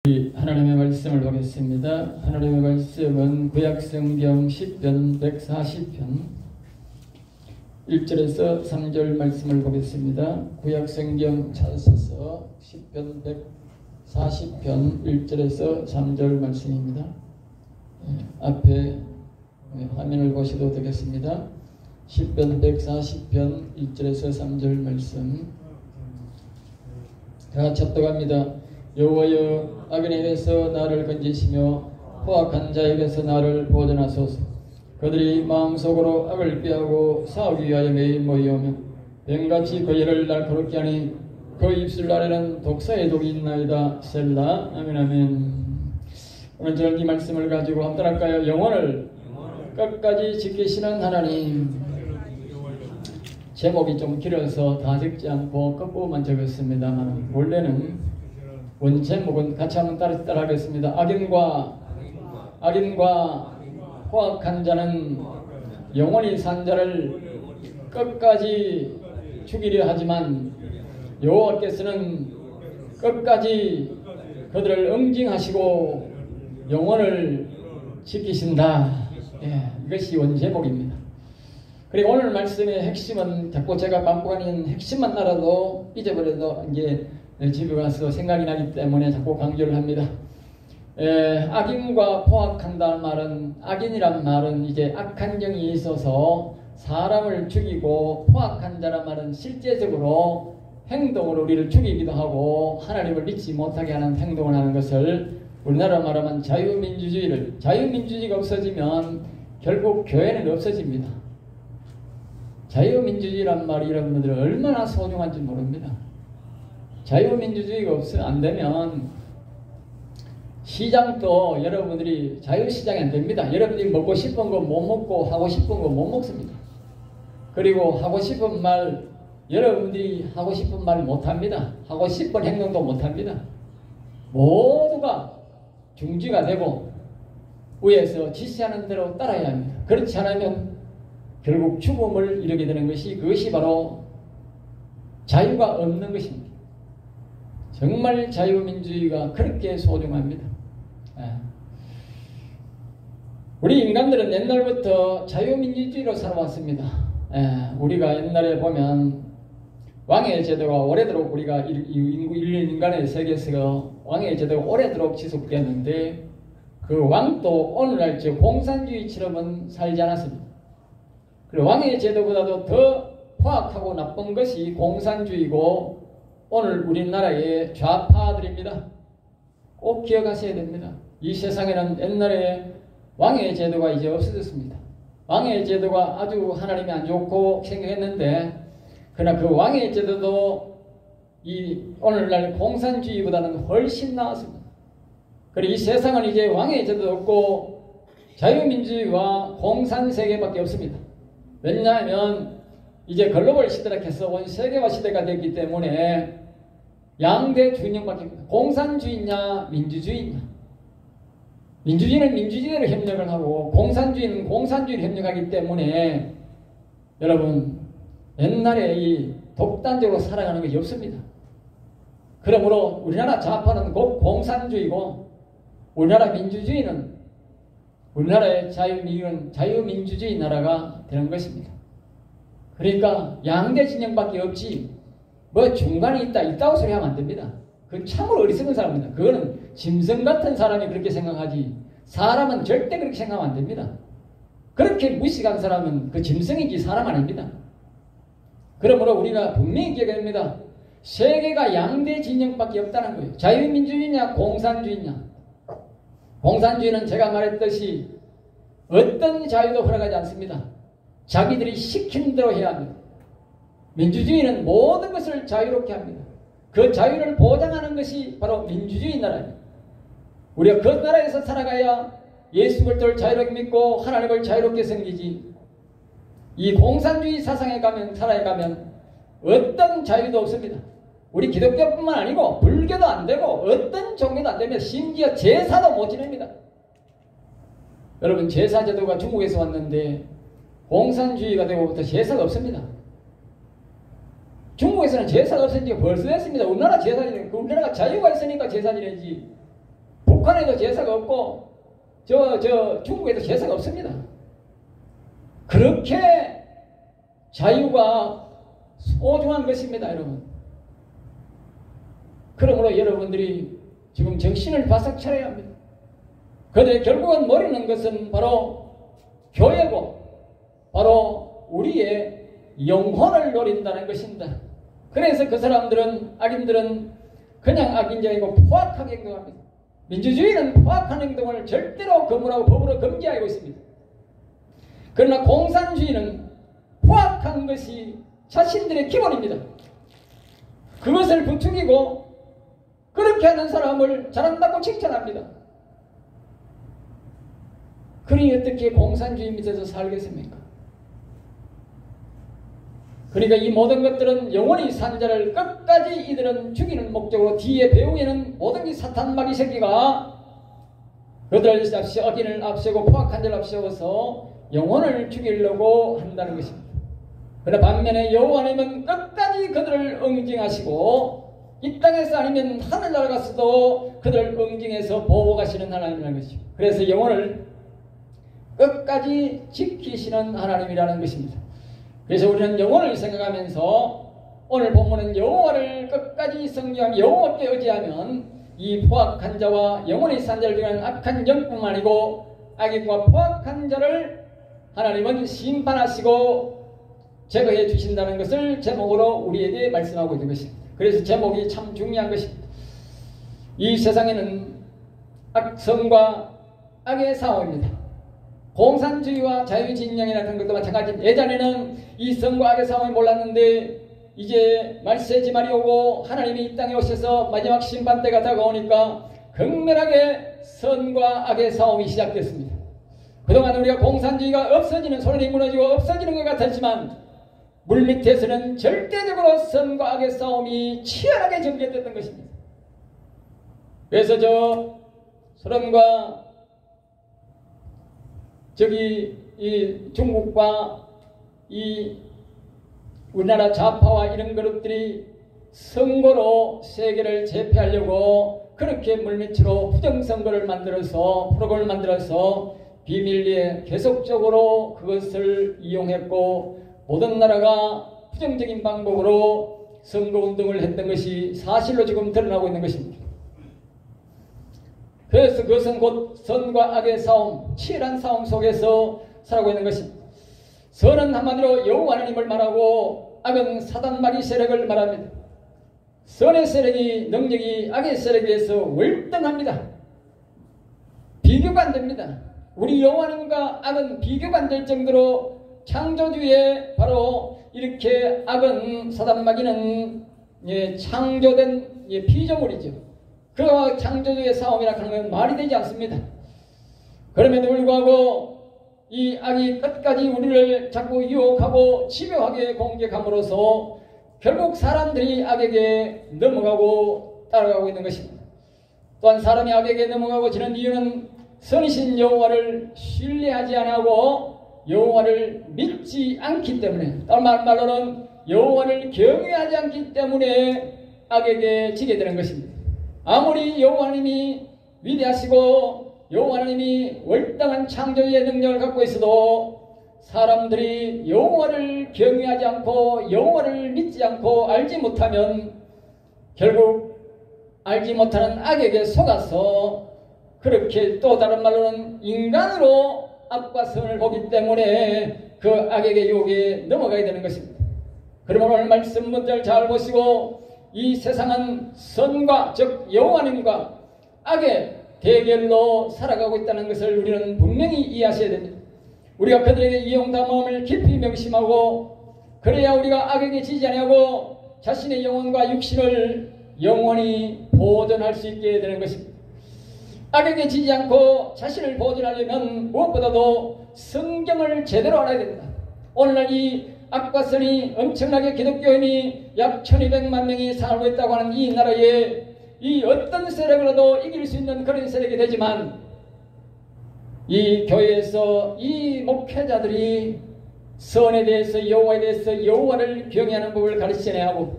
하나님의 말씀을 보겠습니다. 하나님의 말씀은 구약성경 10편 140편 1절에서 3절 말씀을 보겠습니다. 구약성경 찾으셔서 10편 140편 1절에서 3절 말씀입니다. 앞에 화면을 보셔도 되겠습니다. 10편 140편 1절에서 3절 말씀 다 같이 합독합니다. 여호와여, 악인의 입에서 나를 건지시며 포악한 자의 입에서 나를 보존하소서. 그들이 마음속으로 악을 꾀하고 싸우기 위하여 매일 모이오며 뱀같이 그 일을 날카롭게 하니 그 입술 아래는 독사의 독이 있나이다. 셀라. 아멘. 아멘. 오늘 저는 이 말씀을 가지고 한번 할까요? 영혼을 끝까지 지키시는 하나님. 제목이 좀 길어서 다 적지 않고 끝부분만 적었습니다만 원래는 원 제목은 같이 한번 따라 하겠습니다. 악인과 포악한 자는 영원히 산 자를 끝까지 죽이려 하지만 여호와께서는 끝까지 그들을 응징하시고 영혼을 지키신다. 이것이 원 제목입니다. 그리고 오늘 말씀의 핵심은 자꾸 제가 반복하는 핵심만 알아도 잊어버려도 이제 집에 가서 생각이 나기 때문에 자꾸 강조를 합니다. 악인과 포악한다는 말은, 악인이란 말은 이제 악한 정이 있어서 사람을 죽이고, 포악한 자란 말은 실제적으로 행동으로 우리를 죽이기도 하고 하나님을 믿지 못하게 하는 행동을 하는 것을 우리나라 말하면 자유민주주의가 없어지면 결국 교회는 없어집니다. 자유민주주의란 말이 여러분들 얼마나 소중한지 모릅니다. 자유민주주의가 안 되면 시장도 여러분들이 자유시장이 안 됩니다. 여러분들이 먹고 싶은 거 못 먹고 하고 싶은 거 못 먹습니다. 그리고 하고 싶은 말, 여러분들이 하고 싶은 말 못 합니다. 하고 싶은 행동도 못 합니다. 모두가 중지가 되고 위에서 지시하는 대로 따라야 합니다. 그렇지 않으면 결국 죽음을 이루게 되는 그것이 바로 자유가 없는 것입니다. 정말 자유민주주의가 그렇게 소중합니다. 우리 인간들은 옛날부터 자유민주주의로 살아왔습니다. 우리가 옛날에 보면 왕의 제도가 오래도록 우리가 인간의 세계에서 왕의 제도가 오래도록 지속되었는데 그 왕도 오늘날 공산주의처럼은 살지 않았습니다. 그리고 왕의 제도보다도 더 포악하고 나쁜 것이 공산주의고 오늘 우리나라의 좌파들입니다. 꼭 기억하셔야 됩니다. 이 세상에는 옛날에 왕의 제도가 이제 없어졌습니다. 왕의 제도가 아주 하나님이 안 좋고 생각했는데 그러나 그 왕의 제도도 이 오늘날 공산주의보다는 훨씬 나았습니다. 그리고 이 세상은 이제 왕의 제도도 없고 자유민주주의와 공산세계밖에 없습니다. 왜냐하면 이제 글로벌 시대라 해서 온 세계화 시대가 됐기 때문에 양대 주인형밖에 없습니다. 공산주의냐 민주주의냐. 민주주의는 민주주의로 협력을 하고 공산주의는 공산주의로 협력하기 때문에 여러분 옛날에 이 독단적으로 살아가는 것이 없습니다. 그러므로 우리나라 좌파는 곧 공산주의고 우리나라 민주주의는 우리나라의 자유민주주의 나라가 되는 것입니다. 그러니까 양대 진영밖에 없지 뭐 중간에 있다고 소리 하면 안 됩니다. 그건 참으로 어리석은 사람입니다. 그거는 짐승 같은 사람이 그렇게 생각하지 사람은 절대 그렇게 생각하면 안 됩니다. 그렇게 무식한 사람은 그 짐승이지 사람 아닙니다. 그러므로 우리가 분명히 기억해야 됩니다. 세계가 양대 진영밖에 없다는 거예요. 자유민주주의냐 공산주의냐. 공산주의는 제가 말했듯이 어떤 자유도 허락하지 않습니다. 자기들이 시킨 대로 해야 합니다. 민주주의는 모든 것을 자유롭게 합니다. 그 자유를 보장하는 것이 바로 민주주의 나라입니다. 우리가 그 나라에서 살아가야 예수 그리스도를 자유롭게 믿고 하나님을 자유롭게 섬기지 이 공산주의 사상에 살아가면 어떤 자유도 없습니다. 우리 기독교뿐만 아니고 불교도 안 되고 어떤 종교도 안 됩니다. 심지어 제사도 못 지냅니다. 여러분 제사 제도가 중국에서 왔는데 공산주의가 되고부터 제사가 없습니다. 중국에서는 제사가 없은 지가 벌써 됐습니다. 우리나라가 제사 지내고 우리나라가 자유가 있으니까 제사 지내지 북한에도 제사가 없고 중국에도 제사가 없습니다. 그렇게 자유가 소중한 것입니다, 여러분. 그러므로 여러분들이 지금 정신을 바싹 차려야 합니다. 그런데 결국은 모르는 것은 바로 교회고 바로 우리의 영혼을 노린다는 것입니다. 그래서 그 사람들은, 악인들은 그냥 악인이 아니고 포악하게 행동합니다. 민주주의는 포악한 행동을 절대로 거부하고 법으로 금지하고 있습니다. 그러나 공산주의는 포악한 것이 자신들의 기본입니다. 그것을 부추기고 그렇게 하는 사람을 잘한다고 칭찬합니다. 그러니 어떻게 공산주의 밑에서 살겠습니까? 그러니까 이 모든 것들은 영원히 산 자를 끝까지 이들은 죽이는 목적으로 뒤에 배후에는 모든 이 사탄 마귀 새끼가 그들을 악인을 앞세우고 포악한 자를 앞세워서 영혼을 죽이려고 한다는 것입니다. 그러나 반면에 여호와 하나님은 끝까지 그들을 응징하시고 이 땅에서 아니면 하늘나라 갔어도 그들을 응징해서 보호하시는 하나님이라는 것이죠. 그래서 영혼을 끝까지 지키시는 하나님이라는 것입니다. 그래서 우리는 영혼을 생각하면서 오늘 본문은 여호와를 끝까지 성경하며 여호와께 의지하면 이 포악한 자와 영혼이 산 자를 위한 악한 영뿐만 아니고 악인과 포악한 자를 하나님은 심판하시고 제거해 주신다는 것을 제목으로 우리에게 말씀하고 있는 것입니다. 그래서 제목이 참 중요한 것입니다. 이 세상에는 악성과 악의 싸움입니다. 공산주의와 자유진영이나 그런 것도 마찬가지입니다. 예전에는 이 성과 악의 싸움을 몰랐는데 이제 말세지말이 오고 하나님이 이 땅에 오셔서 마지막 심판때가 다가오니까 극렬하게 선과 악의 싸움이 시작됐습니다. 그동안 우리가 공산주의가 없어지는, 소련이 무너지고 없어지는 것 같았지만 물밑에서는 절대적으로 선과 악의 싸움이 치열하게 전개됐던 것입니다. 그래서 소련과 이 중국과 이 우리나라 좌파와 이런 그룹들이 선거로 세계를 제패하려고 그렇게 물밑으로 부정선거를 만들어서 프로그램을 만들어서 비밀리에 계속적으로 그것을 이용했고 모든 나라가 부정적인 방법으로 선거운동을 했던 것이 사실로 지금 드러나고 있는 것입니다. 그래서 그것은 곧 선과 악의 싸움, 치열한 싸움 속에서 살아가고 있는 것입니다. 선은 한마디로 여호와 하나님을 말하고 악은 사단 마귀 세력을 말합니다. 선의 세력이 능력이 악의 세력에 비해서 월등합니다. 비교가 안 됩니다. 우리 여호와 하나님과 악은 비교가 안 될 정도로 창조주의 바로 이렇게 악은 사단 마귀는 창조된 피조물이죠. 그 창조주의 싸움이라 하는 건 말이 되지 않습니다. 그럼에도 불구하고 이 악이 끝까지 우리를 자꾸 유혹하고 집요하게 공격함으로써 결국 사람들이 악에게 넘어가고 따라가고 있는 것입니다. 또한 사람이 악에게 넘어가고 지는 이유는 선이신 여호와를 신뢰하지 않고 여호와를 믿지 않기 때문에, 다른 말로는 여호와를 경외하지 않기 때문에 악에게 지게 되는 것입니다. 아무리 여호와 하나님이 위대하시고 여호와 하나님이 월등한 창조의 능력을 갖고 있어도 사람들이 여호와를 경외하지 않고 여호와를 믿지 않고 알지 못하면 결국 알지 못하는 악에게 속아서 그렇게 또 다른 말로는 인간으로 악과 선을 보기 때문에 그 악에게 유혹에 넘어가야 되는 것입니다. 그러면 오늘 말씀분들 잘 보시고 이 세상은 선과 즉 여호와 하나님과 악의 대결로 살아가고 있다는 것을 우리는 분명히 이해하셔야 됩니다. 우리가 그들에게 이용담함을 깊이 명심하고 그래야 우리가 악에게 지지 아니하고 자신의 영혼과 육신을 영원히 보존할 수 있게 되는 것입니다. 악에게 지지 않고 자신을 보존하려면 무엇보다도 성경을 제대로 알아야 됩니다. 오늘날 이 악과 선이 엄청나게 기독교인이 약 1200만 명이 살고 있다고 하는 이 나라에 이 어떤 세력으로도 이길 수 있는 그런 세력이 되지만 이 교회에서 이 목회자들이 선에 대해서 여호와에 대해서 여호와를 경외하는 법을 가르치지 않고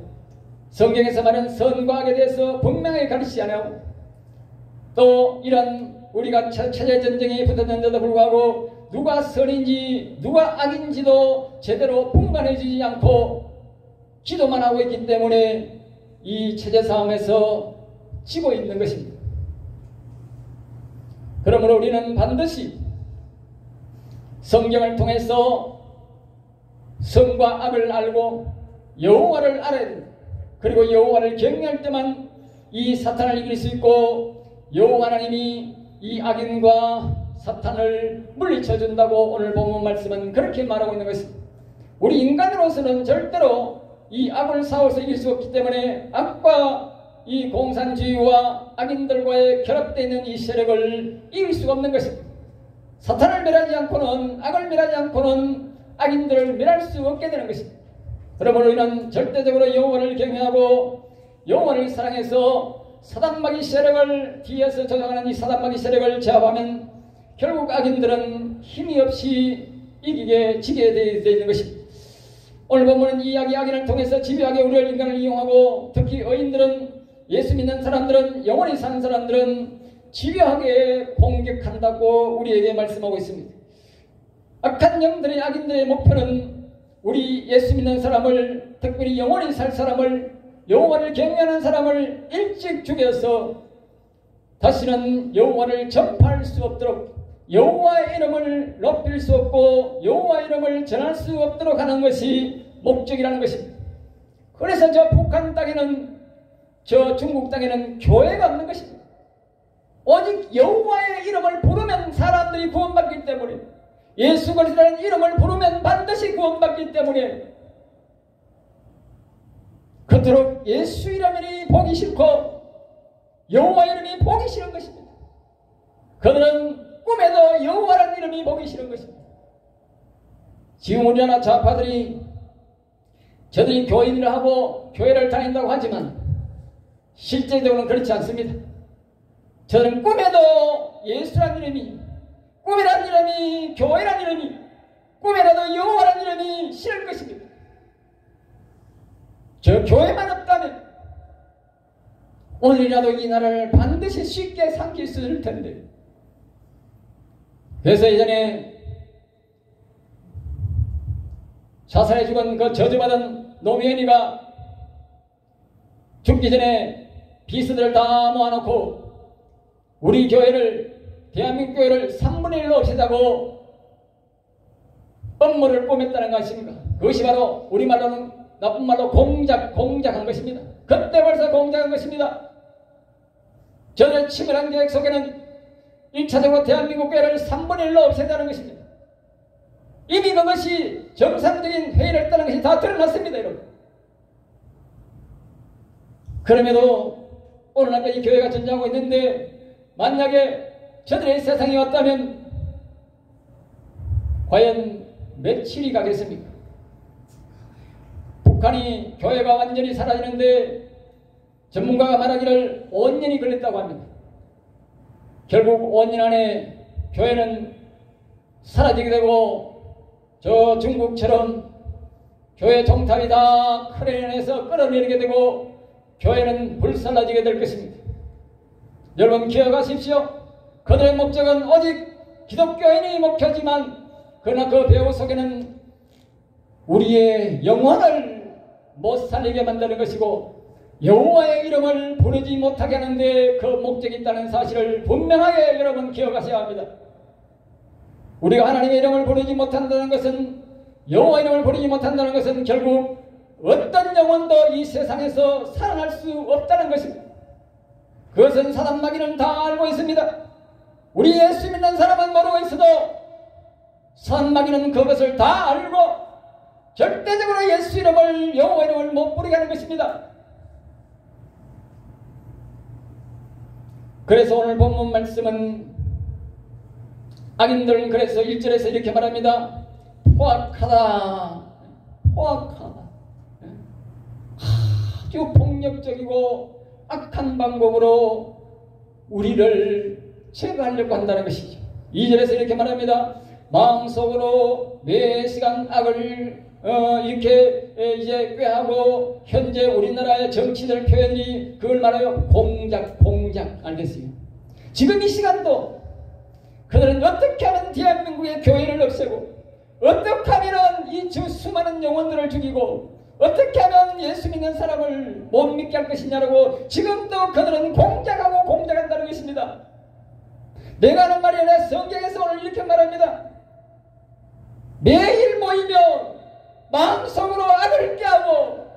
성경에서 말하는 선과 악에 대해서 분명하게 가르치지 않고 또 이런 우리가 체제 전쟁에 붙었는데도 불구하고 누가 선인지 누가 악인지도 제대로 분간해주지 않고 기도만 하고 있기 때문에 이 체제 싸움에서 지고 있는 것입니다. 그러므로 우리는 반드시 성경을 통해서 선과 악을 알고 여호와를 알아야 됩니다. 그리고 여호와를 경외할 때만 이 사탄을 이길 수 있고 여호와 하나님이 이 악인과 사탄을 물리쳐 준다고 오늘 본문 말씀은 그렇게 말하고 있는 것입니다. 우리 인간으로서는 절대로 이 악을 싸워서 이길 수 없기 때문에 악과 이 공산주의와 악인들과의 결합되어 있는 이 세력을 이길 수가 없는 것입니다. 사탄을 멸하지 않고는 악을 멸하지 않고는 악인들을 멸할 수 없게 되는 것입니다. 그러므로 이는 절대적으로 여호와를 경외하고 여호와를 사랑해서 사단마귀 세력을 뒤에서 조종하는 이 사단마귀 세력을 제압하면 결국 악인들은 힘이 없이 지게 되어 있는 것입니다. 오늘 본문은 이 악인을 통해서 집요하게 우리를 인간을 이용하고 특히 의인들은 예수 믿는 사람들은 영원히 사는 사람들은 집요하게 공격한다고 우리에게 말씀하고 있습니다. 악한 영들의 악인들의 목표는 우리 예수 믿는 사람을 특별히 영원히 살 사람을 여호와를 경외하는 사람을 일찍 죽여서 다시는 여호와를 전파할 수 없도록 여호와의 이름을 높일 수 없고 여호와의 이름을 전할 수 없도록 하는 것이 목적이라는 것입니다. 그래서 저 북한 땅에는 저 중국 땅에는 교회가 없는 것입니다. 오직 여호와의 이름을 부르면 사람들이 구원받기 때문에 예수 그리스도라는 이름을 부르면 반드시 구원받기 때문에 그토록 예수 이름이 보기 싫고 여호와 이름이 보기 싫은 것입니다. 그들은 꿈에도 여호와라는 이름이 보기 싫은 것입니다. 지금 우리나라 좌파들이 저들이 교인을 하고 교회를 다닌다고 하지만 실제적으로는 그렇지 않습니다. 저는 꿈에도 예수라는 이름이, 꿈이라는 이름이, 교회라는 이름이, 꿈에라도 여호와라는 이름이 싫은 것입니다. 저 교회만 없다면 오늘이라도 이 나라를 반드시 쉽게 삼킬 수 있을 텐데. 그래서 예전에 자살해 죽은 그 저주받은 노무현이가 죽기 전에 비서들을 다 모아놓고 우리 교회를, 대한민국 교회를 3분의 1로 없애자고 업무를 꾸몄다는 것입니까? 그것이 바로 우리말로는 나쁜 말로 공작한 것입니다. 그때 벌써 공작한 것입니다. 저는 치밀한 계획 속에는 1차적으로 대한민국 교회를 3분의 1로 없애자는 것입니다. 이미 그것이 정상적인 회의를 했다는 것이 다 드러났습니다, 여러분. 그럼에도 오늘날까지 이 교회가 존재하고 있는데 만약에 저들의 세상이 왔다면 과연 며칠이 가겠습니까? 북한이 교회가 완전히 사라지는데 전문가가 말하기를 5년이 걸렸다고 합니다. 결국 5년 안에 교회는 사라지게 되고 저 중국처럼 교회 종탑이 다 크레인에서 끌어내리게 되고 교회는 불살라지게 될 것입니다. 여러분 기억하십시오. 그들의 목적은 오직 기독교인이 목표지만 그러나 그 배후 속에는 우리의 영혼을 못 살리게 만드는 것이고 여호와의 이름을 부르지 못하게 하는데 그 목적이 있다는 사실을 분명하게 여러분 기억하셔야 합니다. 우리가 하나님의 이름을 부르지 못한다는 것은, 여호와 이름을 부르지 못한다는 것은 결국 어떤 영혼도 이 세상에서 살아날 수 없다는 것입니다. 그것은 사단마귀는 다 알고 있습니다. 우리 예수 믿는 사람은 모르고 있어도 사단마귀는 그것을 다 알고 절대적으로 예수 이름을, 여호와 이름을 못 부르게 하는 것입니다. 그래서 오늘 본문 말씀은 악인들은 그래서 1절에서 이렇게 말합니다. 포악하다. 아주 폭력적이고 악한 방법으로 우리를 제거하려고 한다는 것이죠. 2절에서 이렇게 말합니다. 마음속으로 매 시간 악을 이렇게 이제 꾀하고 현재 우리나라의 정치들 표현이 그걸 말해요. 공작 알겠어요. 지금 이 시간도 그들은 어떻게 하면 대한민국의 교회를 없애고 어떻게 하면 이 수많은 영혼들을 죽이고 어떻게 하면 예수 믿는 사람을 못 믿게 할 것이냐라고 지금도 그들은 공작하고 공작한다는 것입니다. 내가 하는 말이 아니라 성경에서 오늘 이렇게 말합니다. 매일 모이며 마음속으로 악을 꾀하고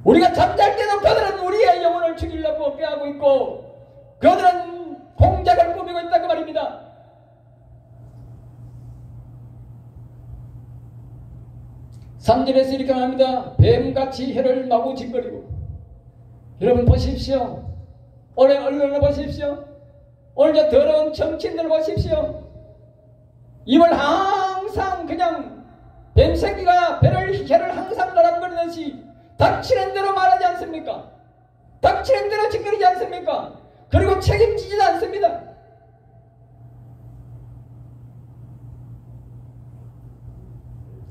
우리가 잠잘 때도 그들은 우리의 영혼을 죽이려고 꾀하고 있고 그들은 공작을 꾸미고 있다고 말입니다. 삼절에서 이렇게 말합니다. 뱀같이 혀를 마구 짓거리고. 여러분 보십시오. 오늘 언론을 보십시오. 오늘 저 더러운 정치인들 보십시오. 입을 항상 그냥 뱀새끼가 혀를 항상 나람거리듯이 닥치는 대로 말하지 않습니까? 닥치는 대로 짓거리지 않습니까? 그리고 책임지지도 않습니다.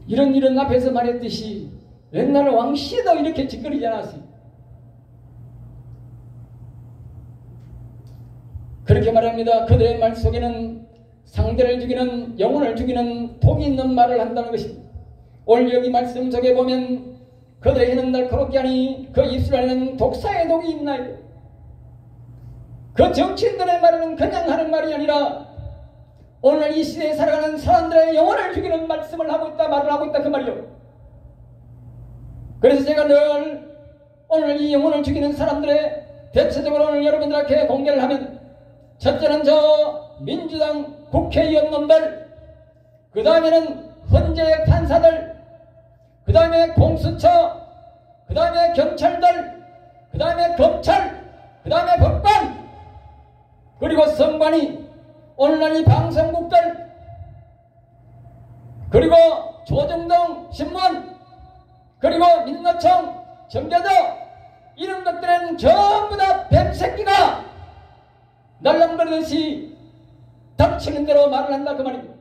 이런 일은 앞에서 말했듯이 옛날 왕씨도 이렇게 짓거리지 않았어요. 그렇게 말합니다. 그들의 말 속에는 상대를 죽이는, 영혼을 죽이는 독이 있는 말을 한다는 것입니다. 오늘 여기 말씀 속에 보면 그들의 혀는 날카롭게 하니 그 입술 안에는 독사의 독이 있나이다. 그 정치인들의 말은 그냥 하는 말이 아니라 오늘 이 시대에 살아가는 사람들의 영혼을 죽이는 말씀을 하고 있다, 말을 하고 있다 그 말이요. 그래서 제가 늘 오늘 이 영혼을 죽이는 사람들의 대체적으로 오늘 여러분들에게 공개를 하면 첫째는 저 민주당 국회의원 놈들, 그 다음에는 헌재 판사들, 그 다음에 공수처, 그 다음에 경찰들, 그 다음에 검찰, 그 다음에 법관, 그리고 선관위, 오늘날 이 방송국들, 그리고 조정동 신문, 그리고 민노총, 정교조, 이런 것들은 전부 다 뱀새끼가 날람거리듯이 닥치는 대로 말을 한다 그 말입니다.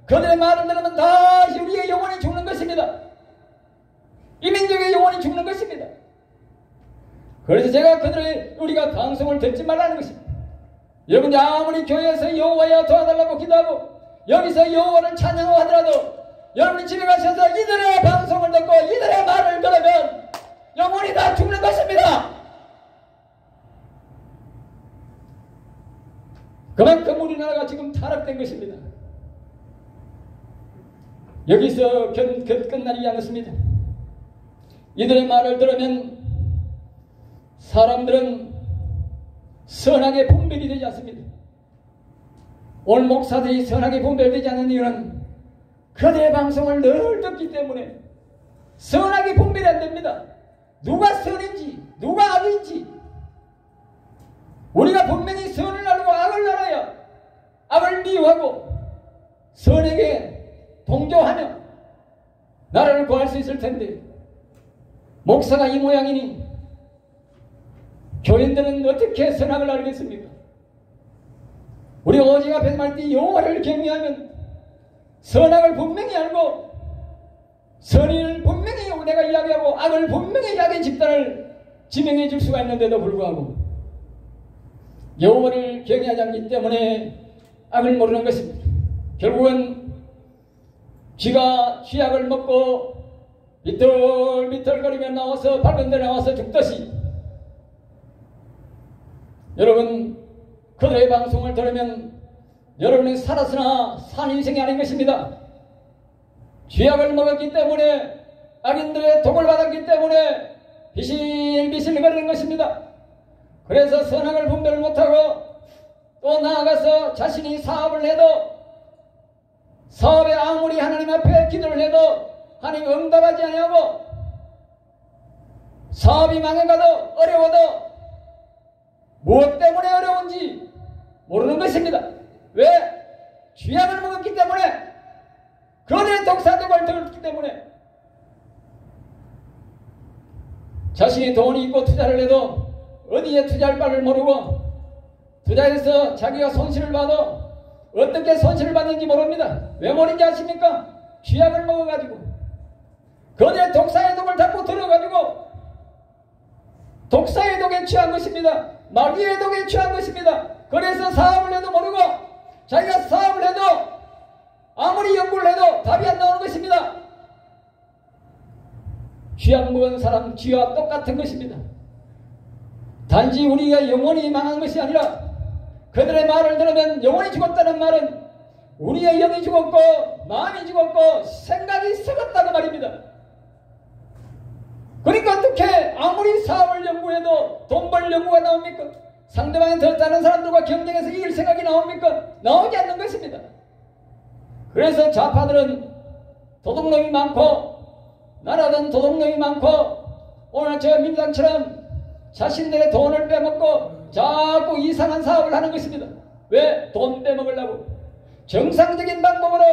그들의 말을 들으면 다 우리의 영혼이 죽는 것입니다. 이 민족의 영혼이 죽는 것입니다. 그래서 제가 우리가 방송을 듣지 말라는 것입니다. 여러분이 아무리 교회에서 여호와여 도와달라고 기도하고 여기서 여호와를 찬양하고 하더라도 여러분이 집에 가셔서 이들의 방송을 듣고 이들의 말을 들으면 영혼이 다 죽는 것입니다. 그만큼 우리나라가 지금 타락된 것입니다. 여기서 끝나지 않았습니다. 이들의 말을 들으면 사람들은 선하게 분별이 되지 않습니다. 오늘 목사들이 선하게 분별되지 않는 이유는 그들의 방송을 늘 듣기 때문에 선하게 분별이 안 됩니다. 누가 선인지 누가 악인지 우리가 분명히 선을 나누고 악을 나눠야 악을 미워하고 선에게 동조하며 나라를 구할 수 있을 텐데 목사가 이 모양이니 교인들은 어떻게 선악을 알겠습니까? 우리 오직 앞에서 말했듯이 여호와를 경외하면 선악을 분명히 알고 선의를 분명히 내가 이야기하고 악을 분명히 악의 집단을 지명해 줄 수가 있는데도 불구하고 여호와를 경외하지 않기 때문에 악을 모르는 것입니다. 결국은 쥐가 쥐약을 먹고 비틀비틀거리며 나와서 밝은 데 나와서 죽듯이 여러분 그들의 방송을 들으면 여러분이 살았으나 산 인생이 아닌 것입니다. 쥐약을 먹었기 때문에 악인들의 독을 받았기 때문에 비실비실거리는 것입니다. 그래서 선악을 분별을 못하고 또 나아가서 자신이 사업을 해도 사업에 아무리 하나님 앞에 기도를 해도 하나님 응답하지 아니하고 사업이 망해가도 어려워도 무엇 때문에 어려운지 모르는 것입니다. 왜? 쥐약을 먹었기 때문에 그들의 독사독을 들었기 때문에 자신이 돈이 있고 투자를 해도 어디에 투자할 바를 모르고 투자해서 자기가 손실을 받아 어떻게 손실을 받는지 모릅니다. 왜 모르는지 아십니까? 쥐약을 먹어가지고 그들의 독사의 독을 자꾸 들어가지고 독사의 독에 취한 것입니다. 마귀의 독에 취한 것입니다. 그래서 사업을 해도 모르고 자기가 사업을 해도 아무리 연구를 해도 답이 안 나오는 것입니다. 쥐약 먹은 사람 쥐와 똑같은 것입니다. 단지 우리가 영혼이 망한 것이 아니라 그들의 말을 들으면 영혼이 죽었다는 말은 우리의 영이 죽었고 마음이 죽었고 생각이 썩었다는 말입니다. 그러니까 어떻게 아무리 사업을 연구해도 돈 벌 연구가 나옵니까? 상대방이 더 다른 사람들과 경쟁해서 이길 생각이 나옵니까? 나오지 않는 것입니다. 그래서 좌파들은 도둑놈이 많고 나라든 도둑놈이 많고 오늘 저 민주당처럼 자신들의 돈을 빼먹고 자꾸 이상한 사업을 하는 것입니다. 왜? 돈 빼먹으려고. 정상적인 방법으로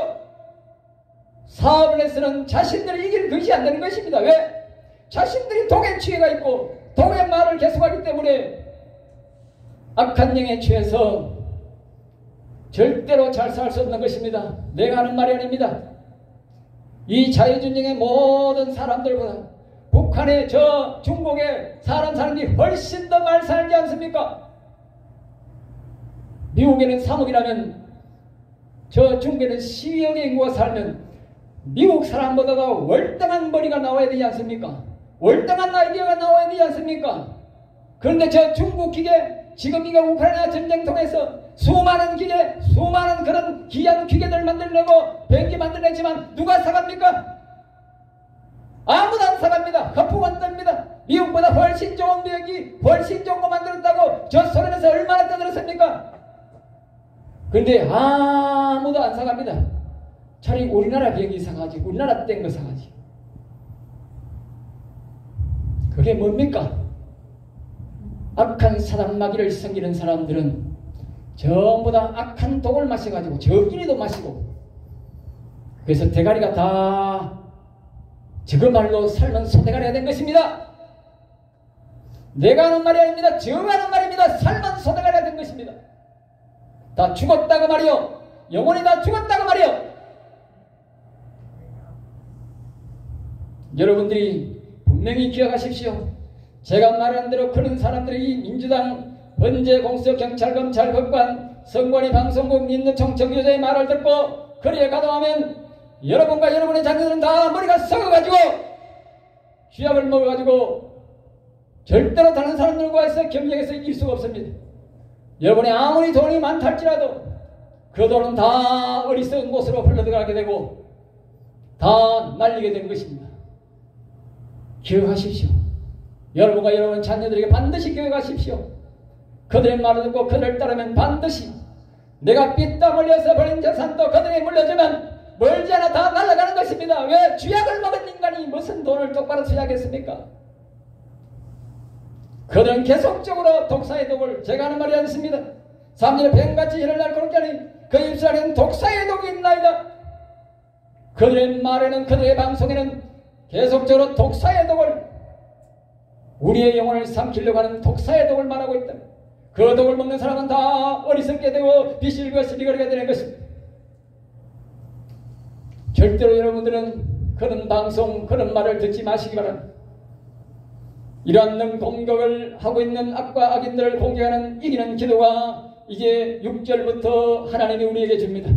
사업을 해서는 자신들이 이길 것이 안 되는 것입니다. 왜? 자신들이 독에 취해가 있고 독의 말을 계속하기 때문에 악한 영에 취해서 절대로 잘 살 수 없는 것입니다. 내가 하는 말이 아닙니다. 이 자유준영의 모든 사람들보다 북한의 저 중국의 사람이 훨씬 더 말 살지 않습니까? 미국에는 3억이라면 저 중국에는 12억의 인구가 살면 미국 사람보다도 월등한 머리가 나와야 되지 않습니까? 월등한 아이디어가 나와야 되지 않습니까? 그런데 저 중국 기계, 지금 이거 우크라이나 전쟁 통해서 수많은 기계, 수많은 그런 귀한 기계들 만들려고 비행기 만들었지만 누가 사갑니까? 아무도 안 사갑니다. 거품만 뜹니다. 미국보다 훨씬 좋은 비행기, 훨씬 좋은 거 만들었다고 저 소련에서 얼마나 떠들었습니까? 그런데 아무도 안 사갑니다. 차라리 우리나라 비행기 사가지, 우리나라 뗀 거 사가지. 그게 뭡니까? 악한 사단 마귀를 섬기는 사람들은 전부 다 악한 독을 마셔가지고 저끼리도 마시고 그래서 대가리가 다 저거말로 삶은 소대가리가 된 것입니다. 내가 하는 말이 아닙니다. 저가 하는 말입니다. 삶은 소대가리가 된 것입니다. 다 죽었다고 말이요. 영혼이 다 죽었다고 말이요. 여러분들이 분명히 기억하십시오. 제가 말한 대로 그런 사람들이 이 민주당 헌재 공수처 경찰 검찰 법관 선관위 방송국 민노총 정교조의 말을 듣고 거리에 가동하면 여러분과 여러분의 자녀들은 다 머리가 썩어가지고 쥐약을 먹어가지고 절대로 다른 사람들과에서 경쟁에서 이길 수가 없습니다. 여러분이 아무리 돈이 많다 할지라도 그 돈은 다 어리석은 곳으로 흘러들어가게 되고 다 날리게 되는 것입니다. 기억하십시오. 여러분과 여러분 자녀들에게 반드시 기억하십시오. 그들의 말을 듣고 그들을 따르면 반드시 내가 삐땀 흘려서 버린 재산도 그들에게 물려주면 멀지 않아 다 날아가는 것입니다. 왜? 쥐약을 먹은 인간이 무슨 돈을 똑바로 투자하겠습니까? 그들은 계속적으로 독사의 독을, 제가 하는 말이 않습니다. 3년에 뱀같이 혀를 날고는 자니 그 입술 안에는 독사의 독이 있나이다. 그들의 말에는, 그들의 방송에는 계속적으로 독사의 독을, 우리의 영혼을 삼키려고 하는 독사의 독을 말하고 있다. 그 독을 먹는 사람은 다 어리석게 되고 비실과 시리거리가 되는 것입니다. 절대로 여러분들은 그런 방송, 그런 말을 듣지 마시기 바랍니다. 이러한 공격을 하고 있는 악과 악인들을 공격하는 이기는 기도가 이제 6절부터 하나님이 우리에게 줍니다.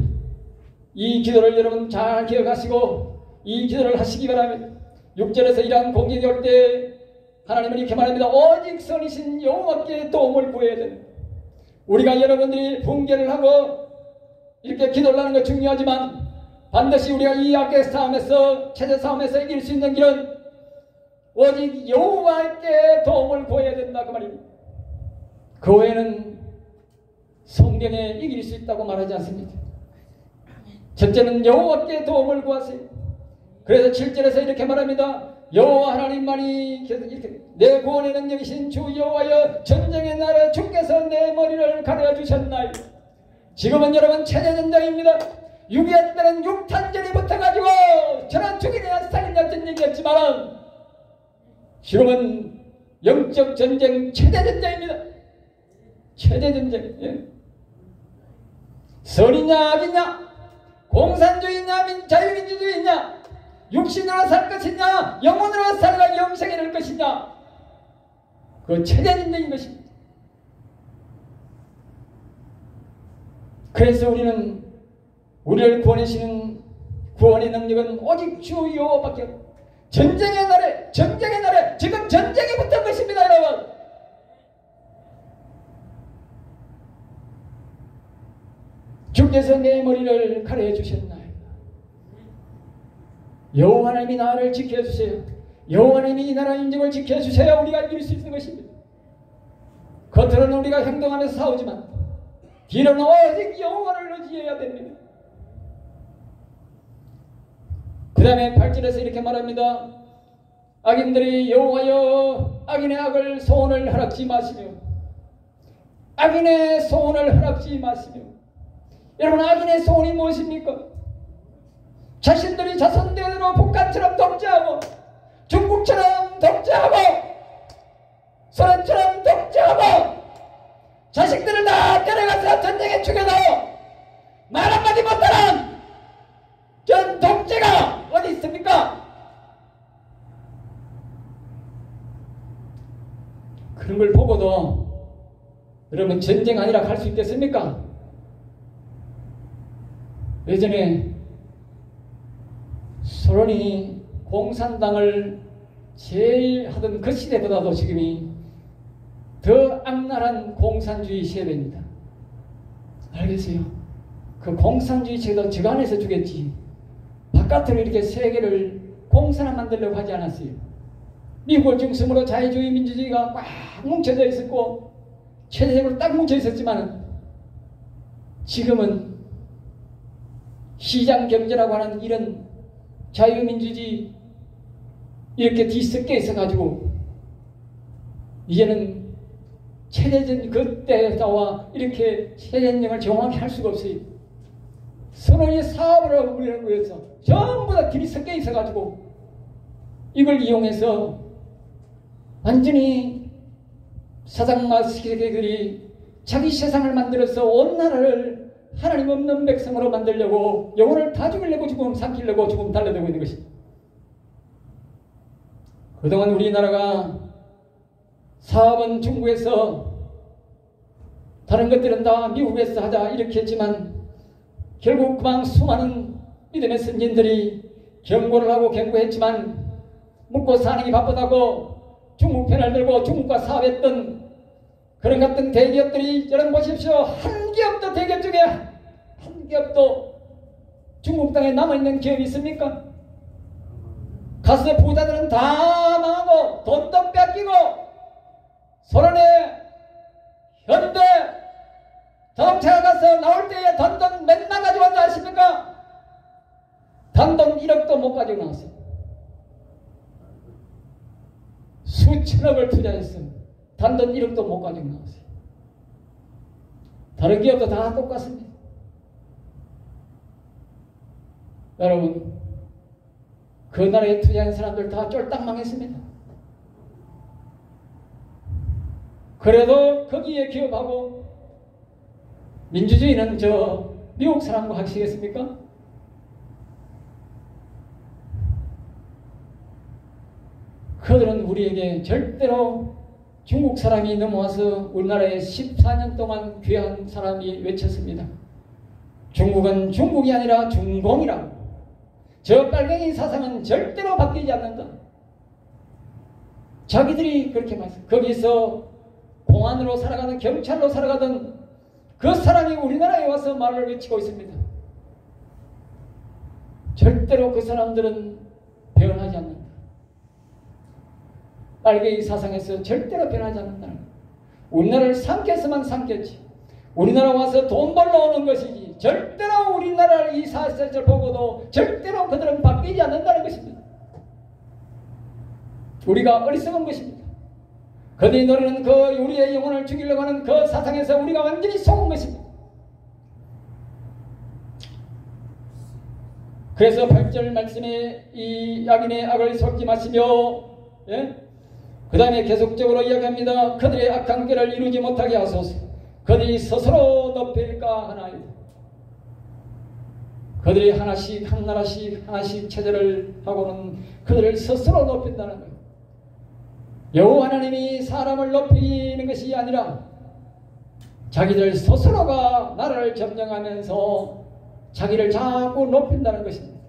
이 기도를 여러분 잘 기억하시고 이 기도를 하시기 바랍니다. 6절에서 이러한 공격이 올 때 하나님은 이렇게 말합니다. 오직 선이신 여호와께 도움을 구해야 된다. 우리가 여러분들이 붕괴를 하고 이렇게 기도를 하는 것 중요하지만 반드시 우리가 이 악의 싸움에서, 체제 싸움에서 이길 수 있는 길은 오직 여호와께 도움을 구해야 된다 그 말입니다. 그 외에는 성경에 이길 수 있다고 말하지 않습니다. 첫째는 여호와께 도움을 구하세요. 그래서 7절에서 이렇게 말합니다. 여호와 하나님만이 이렇게 내 구원의 능력이신 주 여호와여, 전쟁의 날에 주께서 내 머리를 가려 주셨나이다. 지금은 여러분 체제 전쟁입니다. 6.25 때는 육탄전이 붙어가지고 저는 죽이냐 살이냐 전쟁이었지만 지금은 영적 전쟁, 체제 전쟁입니다. 체제 전쟁. 예. 선이냐 악이냐, 공산주의냐 자유민주주의냐, 육신으로 살 것이냐 영혼으로 살아가 영생이 될 것이냐, 그 체제 전쟁인 것입니다. 그래서 우리는 우리를 구원하시는 구원의 능력은 오직 주 여호와밖에 없고 전쟁의 날에 지금 전쟁이 붙은 것입니다. 여러분, 주께서 내 머리를 가려해 주셨나이다. 여호와 하나님이 나를 지켜주세요. 여호와 하나님이 이 나라 인정을 지켜주세요. 우리가 이길 수 있는 것입니다. 겉으로는 우리가 행동하면서 싸우지만 뒤로는 오직 여호와를 의지해야 됩니다. 그 다음에 8절에서 이렇게 말합니다. 악인들이 여호와여 악인의 악을 소원을 허락지 마시며 악인의 소원을 허락지 마시며. 여러분, 악인의 소원이 무엇입니까? 자신들이 자손들로 북한처럼 독재하고 중국처럼 독재하고 소련처럼 독재하고 자식들을 다 데려가서 전쟁에 죽여도 말 한마디 못하는 전 독재가 어디 있습니까? 그런 걸 보고도 여러분 전쟁 아니라 갈 수 있겠습니까? 예전에 소련이 공산당을 제일 하던 그 시대보다도 지금이 더 악랄한 공산주의 시대입니다. 알겠어요? 그 공산주의 체도 저 안에서 주겠지 바깥으로 이렇게 세계를 공산화 만들려고 하지 않았어요. 미국을 중심으로 자유주의 민주주의가 꽉 뭉쳐져 있었고 체제적으로 딱 뭉쳐 있었지만 지금은 시장경제라고 하는 이런 자유민주주의 이렇게 뒤섞여 있어가지고 이제는 체제전 그때와 이렇게 체제전쟁을 정확히 할 수가 없어요. 서로의 사업을 하고 그러는 거여서 전부 다 길이 섞여 있어가지고 이걸 이용해서 완전히 사상마스키들이 자기 세상을 만들어서 온 나라를 하나님 없는 백성으로 만들려고 영혼을 다 죽이려고 죽음 삼키려고 죽음 달려들고 있는 것입니다. 그동안 우리나라가 사업은 중국에서 다른 것들은 다 미국에서 하자 이렇게 했지만 결국 그만 수많은 믿음의 선진들이 경고를 하고 경고했지만 묵고 사는 게 바쁘다고 중국 편을 들고 중국과 사업했던 그런 같은 대기업들이 여러분 보십시오. 한 기업도 대기업 중에 한 기업도 중국 땅에 남아있는 기업이 있습니까? 가서 부자들은 다 망하고 돈도 뺏기고 소련의 현대 자동차가 가서 나올 때에 단돈 몇만 가지고 왔는지 아십니까? 단돈 1억도 못 가지고 나왔어요. 수천억을 투자했어요. 단돈 1억도 못 가지고 나왔어요. 다른 기업도 다 똑같습니다. 여러분, 그 나라에 투자한 사람들 다 쫄딱 망했습니다. 그래도 거기에 기업하고 민주주의는 저 미국 사람과 하시겠습니까? 그들은 우리에게 절대로 중국 사람이 넘어와서 우리나라에 14년 동안 귀한 사람이 외쳤습니다. 중국은 중국이 아니라 중공이라고. 저 빨갱이 사상은 절대로 바뀌지 않는다. 자기들이 그렇게 말했어요. 거기서 공안으로 살아가던 경찰로 살아가던 그 사람이 우리나라에 와서 말을 외치고 있습니다. 절대로 그 사람들은 변하지 않는다. 빨갱이 사상에서 절대로 변하지 않는다. 우리나라를 삼켰으면 삼켰지. 우리나라 와서 돈 벌러 오는 것이지. 절대로 우리나라를 이 사실을 보고도 절대로 그들은 바뀌지 않는다는 것입니다. 우리가 어리석은 것입니다. 그들이 노리는 그 우리의 영혼을 죽이려고 하는 그 사상에서 우리가 완전히 속은 것입니다. 그래서 8절 말씀에 이 악인의 악을 속지 마시며, 그 다음에 계속적으로 이야기합니다. 그들의 악한 길을 이루지 못하게 하소서. 그들이 스스로 높일까 하나이다. 그들이 하나씩 한 나라씩 하나씩 체제를 하고는 그들을 스스로 높인다는 거예요. 여호와 하나님이 사람을 높이는 것이 아니라 자기들 스스로가 나라를 점령하면서 자기를 자꾸 높인다는 것입니다.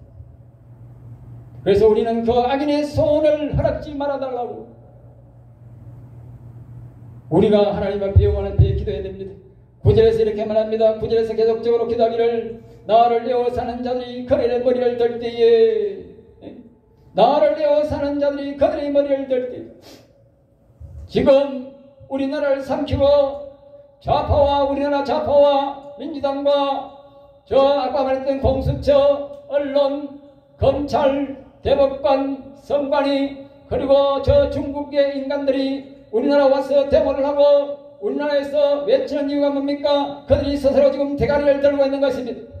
그래서 우리는 그 악인의 소원을 허락지 말아달라고 우리가 하나님 앞에 영원 앞에 기도해야 됩니다. 9절에서 이렇게 말합니다. 9절에서 계속적으로 기도하기를 나를 내어 사는 자들이 그들의 머리를 들 때에 나를 내어 사는 자들이 그들의 머리를 들 때에 지금 우리나라를 삼키고 좌파와 우리나라 좌파와 민주당과 저 아까 말했던 공수처, 언론, 검찰, 대법관, 선관위 그리고 저 중국의 인간들이 우리나라 와서 데모를 하고 우리나라에서 외치는 이유가 뭡니까? 그들이 스스로 지금 대가리를 들고 있는 것입니다.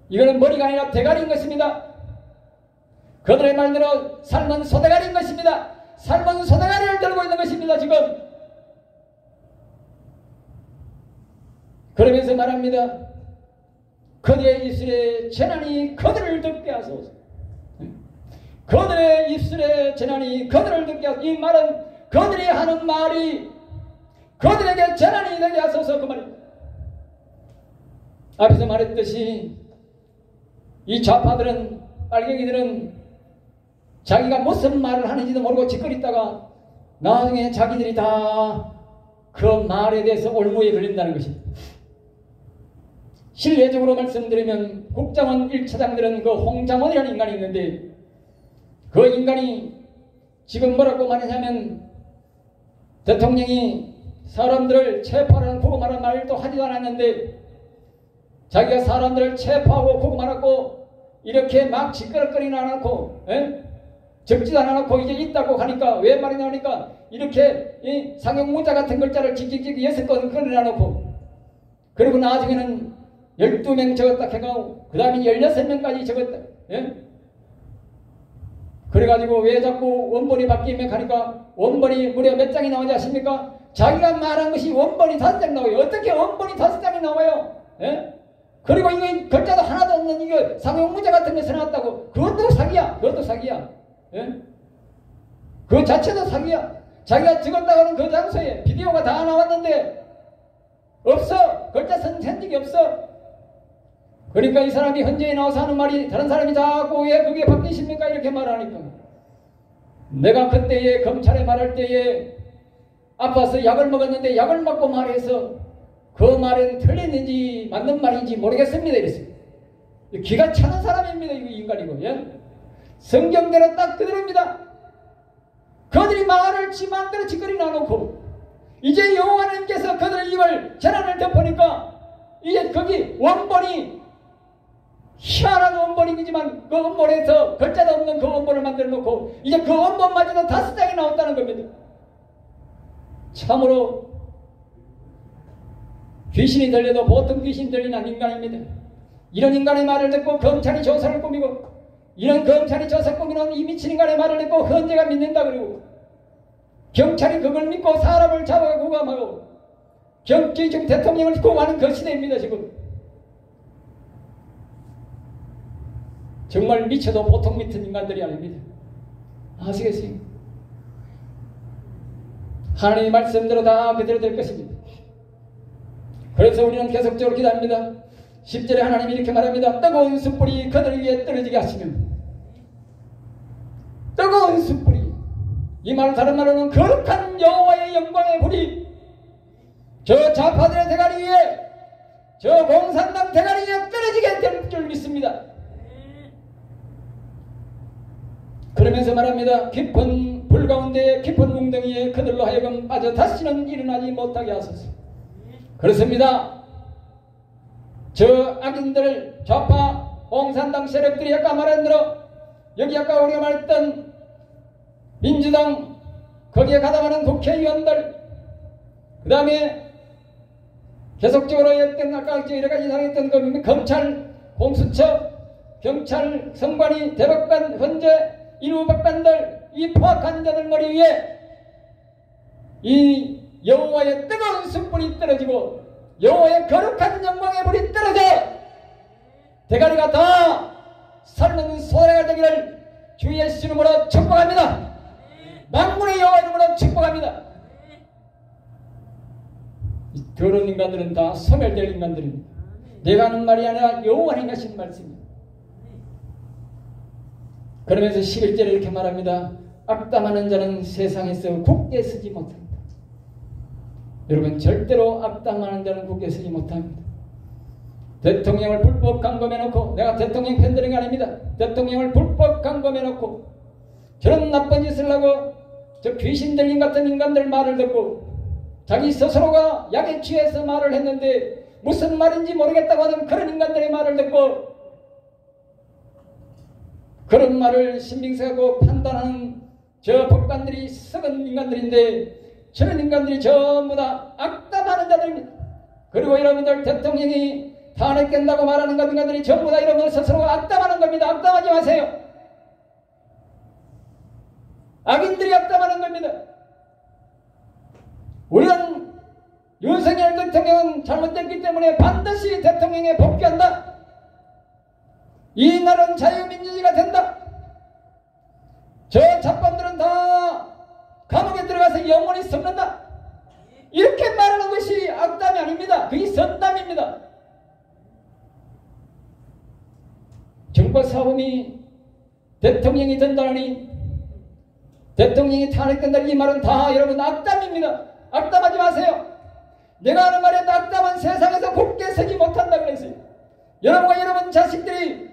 이거는 머리가 아니라 대가리인 것입니다. 그들의 말대로 삶은 소대가리인 것입니다. 삶은 소대가리를 들고 있는 것입니다. 지금 그러면서 말합니다. 그들의 입술에 재난이 그들을 듣게 하소서. 그들의 입술에 재난이 그들을 듣게 하소서. 이 말은 그들이 하는 말이 그들에게 재난이 되게 하소서 그 말입니다. 앞에서 말했듯이 이 좌파들은 빨갱이들은 자기가 무슨 말을 하는지도 모르고 짓거리다가 나중에 자기들이 다 그 말에 대해서 올무에 걸린다는 것입니다. 실례적으로 말씀드리면 국정원 1차장들은 그 홍장원이라는 인간이 있는데 그 인간이 지금 뭐라고 말하냐면 대통령이 사람들을 체포하라는 구금하라는 말도 하지도 않았는데 자기가 사람들을 체포하고 구금하라고 이렇게 막 짓거리는 않고 적지도 않아놓고 이제 있다고 하니까 왜 말이 나오니까 이렇게 이 상용문자 같은 글자를 찍찍찍 6건 그려놔놓고 그리고 나중에는 12명 적었다 해가고 그 다음에 16명까지 적었다. 그래가지고 왜 자꾸 원본이 바뀌면 하니까 원본이 무려 몇 장이 나오지 않습니까? 자기가 말한 것이 원본이 5장 나와요. 어떻게 원본이 5장이 나와요? 그리고 이거 글자도 하나도 없는 이거 상용문자 같은 거 써놨다고 그것도 사기야. 그것도 사기야. 그 자체도 사기야. 자기가 찍었다고는 그 장소에 비디오가 다 나왔는데 없어. 글자 쓴 적이 없어. 그러니까 이 사람이 현재에 나와서 하는 말이 다른 사람이 자꾸 왜 그게 바뀌십니까? 이렇게 말하니까 내가 그때에 검찰에 말할 때에 아파서 약을 먹었는데 약을 먹고 말해서 그 말은 틀렸는지 맞는 말인지 모르겠습니다. 이랬어요. 기가 차는 사람입니다. 이 인간이고. 성경대로 딱 그대로입니다. 그들이 말을 지 마음대로 짓거리 놔놓고 이제 여호와님께서 그들의 입을 재난을 덮으니까 이제 거기 원본이 희한한 원본이지만 그 원본에서 글자도 없는 그 원본을 만들어 놓고 이제 그 원본마저도 5장이 나왔다는 겁니다. 참으로 귀신이 들려도 보통 귀신 들리는 인간입니다. 이런 인간의 말을 듣고 검찰이 조사를 꾸미고 이런 검찰이 조사 꾸미는 이 미친 인간의 말을 듣고 헌재가 믿는다 그러고 경찰이 그걸 믿고 사람을 잡아 구금하고 지금 대통령을 구금하는 그 시대입니다. 지금 정말 미쳐도 보통 미친 인간들이 아닙니다. 아시겠어요? 하나님의 말씀대로 다 그대로 될 것입니다. 그래서 우리는 계속적으로 기도합니다. 10절에 하나님이 이렇게 말합니다. 뜨거운 숯불이 그들 위에 떨어지게 하시면 뜨거운 숯불이 이 말 다른 말로는 거룩한 여호와의 영광의 불이 저 좌파들의 대가리 위에 저 공산당 대가리 위에 떨어지게 될 줄 믿습니다. 그러면서 말합니다. 깊은 불 가운데 깊은 웅덩이에 그들로 하여금 빠져 다시는 일어나지 못하게 하소서. 그렇습니다. 저 악인들 좌파 공산당 세력들이 아까 말한 대로 여기 아까 우리가 말했던 민주당 거기에 가담하는 국회의원들 그 다음에 계속적으로 했던 아까 여러가지 이상했던 그 검찰 공수처 경찰 선관위 대법관 헌재 일부법관들 이 포악한 자들 머리 위에 이 여호와의 뜨거운 숯불이 떨어지고 여호와의 거룩한 영광의 불이 떨어져 대가리가 다 삶은 소래가 되기를 주 예수 이름으로 축복합니다. 만군의 여호와 이름으로 축복합니다. 더러운 인간들은 다 소멸될 인간들입니다. 내가 하는 말이 아니라 여호와님 하신 말씀입니다. 그러면서 11절에 이렇게 말합니다. 악담하는 자는 세상에서 굳게 서지 못한다. 여러분, 절대로 악담하는 자는 굳게 서지 못합니다. 대통령을 불법 감금해놓고, 내가 대통령 편드는 게 아닙니다. 대통령을 불법 감금해놓고 저런 나쁜 짓을 하고 저 귀신 들린 같은 인간들 말을 듣고 자기 스스로가 약에 취해서 말을 했는데 무슨 말인지 모르겠다고 하는 그런 인간들의 말을 듣고 그런 말을 신빙성하고 판단하는 저 법관들이 썩은 인간들인데, 저런 인간들이 전부 다 악담하는 자들입니다. 그리고 여러분들, 대통령이 탄핵된다고 말하는 것 인간들이 전부 다 여러분들 스스로가 악담하는 겁니다. 악담하지 마세요. 악인들이 악담하는 겁니다. 우리는 윤석열 대통령은 잘못됐기 때문에 반드시 대통령에 복귀한다. 이 나라는 자유민주주의가 된다. 저 잡범들은 다 감옥에 들어가서 영원히 썩는다. 이렇게 말하는 것이 악담이 아닙니다. 그게 선담입니다. 정보사범이 대통령이 된다니, 대통령이 탄핵된다, 이 말은 다 여러분 악담입니다. 악담하지 마세요. 내가 하는 말에 악담은 세상에서 굳게 서지 못한다 그랬어요. 여러분과 여러분 자식들이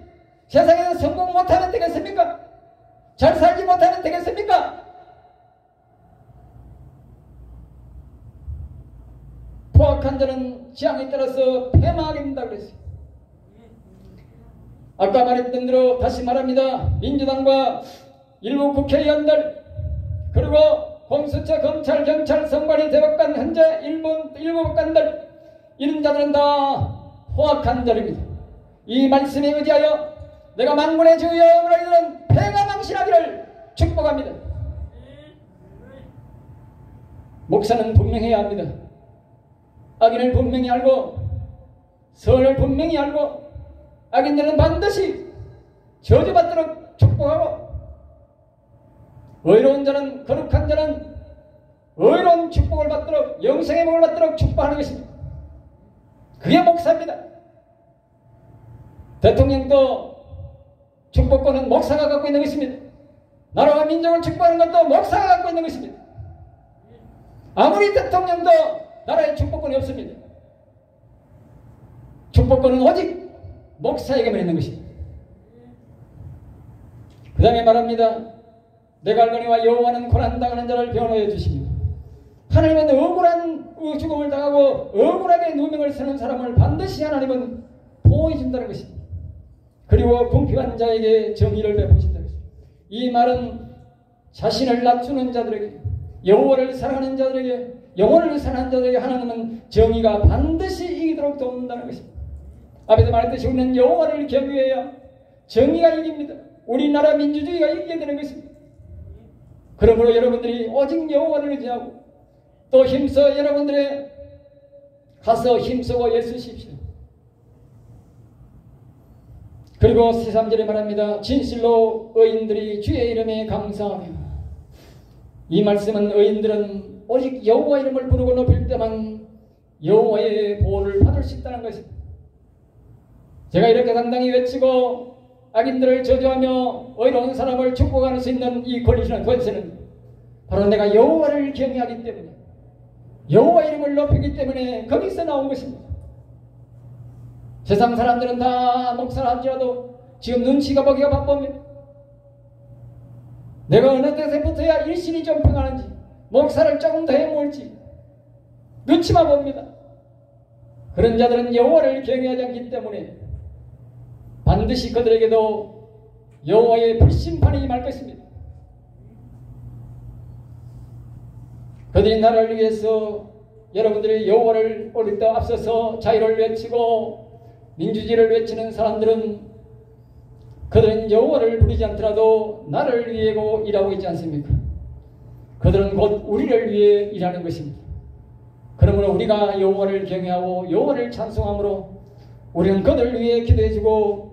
세상에서 성공 못하면 되겠습니까? 잘 살지 못하면 되겠습니까? 포악한 자는 지향에 따라서 패망하게 된다 그랬어요. 아까 말했던 대로 다시 말합니다. 민주당과 일부 국회의원들, 그리고 공수처, 검찰, 경찰, 선관위, 대법관, 현재 일부 법관들, 이런 자들은 다 포악한 자입니다. 이 말씀에 의지하여 내가 만군의 주여 이르는 패가 망신하기를 축복합니다. 목사는 분명해야 합니다. 악인을 분명히 알고 선을 분명히 알고 악인들은 반드시 저주받도록 축복하고, 의로운 자는, 거룩한 자는 의로운 축복을 받도록, 영생의 복을 받도록 축복하는 것입니다. 그게 목사입니다. 대통령도 축복권은 목사가 갖고 있는 것입니다. 나라와 민족을 축복하는 것도 목사가 갖고 있는 것입니다. 아무리 대통령도 나라에 축복권이 없습니다. 축복권은 오직 목사에게만 있는 것입니다. 그 다음에 말합니다. 내가 알거니와 여호와는 고난당하는 자를 변호해 주십니다. 하나님은 억울한 죽음을 당하고 억울하게 누명을 쓰는 사람을 반드시 하나님은 보호해 준다는 것입니다. 그리고 궁핍한 자에게 정의를 베푸신다는 것입니다. 이 말은 자신을 낮추는 자들에게, 여호와를 사랑하는 자들에게, 영혼을 사랑하는 자들에게 하나님은 정의가 반드시 이기도록 돕는다는 것입니다. 앞에서 말했듯이 우리는 여호와를 경외해야 정의가 이깁니다. 우리나라 민주주의가 이기게 되는 것입니다. 그러므로 여러분들이 오직 여호와를 의지하고 또 힘써 여러분들의 가서 힘쓰고 애쓰십시오. 그리고 13절에 말합니다. 진실로 의인들이 주의 이름에 감사하며, 이 말씀은 의인들은 오직 여호와 이름을 부르고 높일 때만 여호와의 보호를 받을 수 있다는 것입니다. 제가 이렇게 당당히 외치고 악인들을 저주하며 의로운 사람을 축복할 수 있는 이 권리는 권세는 바로 내가 여호와를 경외하기 때문에, 여호와 이름을 높이기 때문에 거기서 나온 것입니다. 세상 사람들은 다 목사를 할지라도 지금 눈치가 보기가 바쁩니다. 내가 어느 때서부터야 일신이 좀 평하는지, 목사를 조금 더 해모을지 눈치만 봅니다. 그런 자들은 여호와를 경외하지 않기 때문에 반드시 그들에게도 여호와의 불심판이 임할 것입니다. 그들이 나라를 위해서 여러분들이 여호와를 올릴 때 앞서서 자유를 외치고 민주주의를 외치는 사람들은 그들은 여호와를 부르지 않더라도 나를 위해 일하고 있지 않습니까? 그들은 곧 우리를 위해 일하는 것입니다. 그러므로 우리가 여호와를 경외하고 여호와를 찬송함으로 우리는 그들을 위해 기도해주고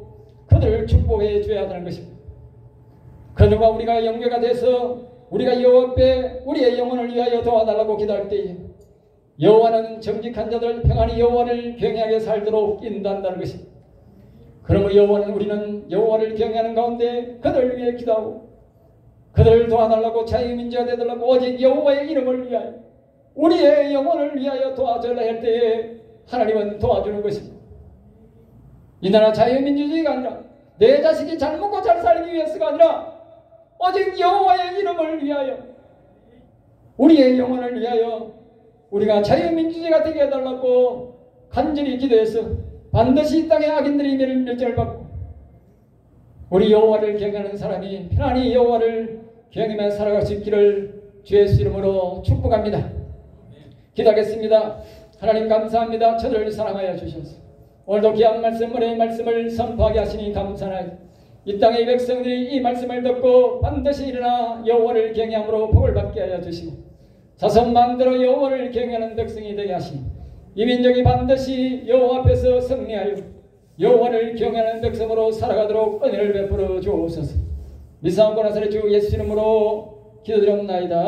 그들을 축복해 줘야 하는 것입니다. 그들과 우리가 연계가 돼서 우리가 여호와 앞에 우리의 영혼을 위하여 도와달라고 기도할 때에 여호와는 정직한 자들 평안히 여호와를 경외하게 살도록 인도한다는 것입니다. 그러므로 우리는 여호와를 경외하는 가운데 그들을 위해 기도하고 그들을 도와달라고 자유민주가 되달라고 오직 여호와의 이름을 위하여 우리의 영혼을 위하여 도와줘야 할 때에 하나님은 도와주는 것입니다. 이 나라 자유민주주의가 아니라 내 자식이 잘 먹고 잘 살기 위해서가 아니라 오직 여호와의 이름을 위하여 우리의 영혼을 위하여 우리가 자유민주주의가 되게 해달라고 간절히 기도해서 반드시 이 땅의 악인들의 멸절을 받고 우리 여호와를 경외하는 사람이 편안히 여호와를 경외하며 살아갈 수 있기를 주의 예수 이름으로 축복합니다. 기도하겠습니다. 하나님 감사합니다. 저들을 사랑하여 주셔서 오늘도 귀한 말씀, 은혜의 말씀을 선포하게 하시니 감사하나이다. 이 땅의 백성들이 이 말씀을 듣고 반드시 일어나 여호와를 경외함으로 복을 받게 하여 주시고 자손 만대로 여호와를 경외하는 백성이 되게 하시니 이 민족이 반드시 여호와 앞에서 승리하여 여호와를 경외하는 백성으로 살아가도록 은혜를 베풀어 주옵소서. 미사함과 나사렛 주 예수 이름으로 기도드렸나이다.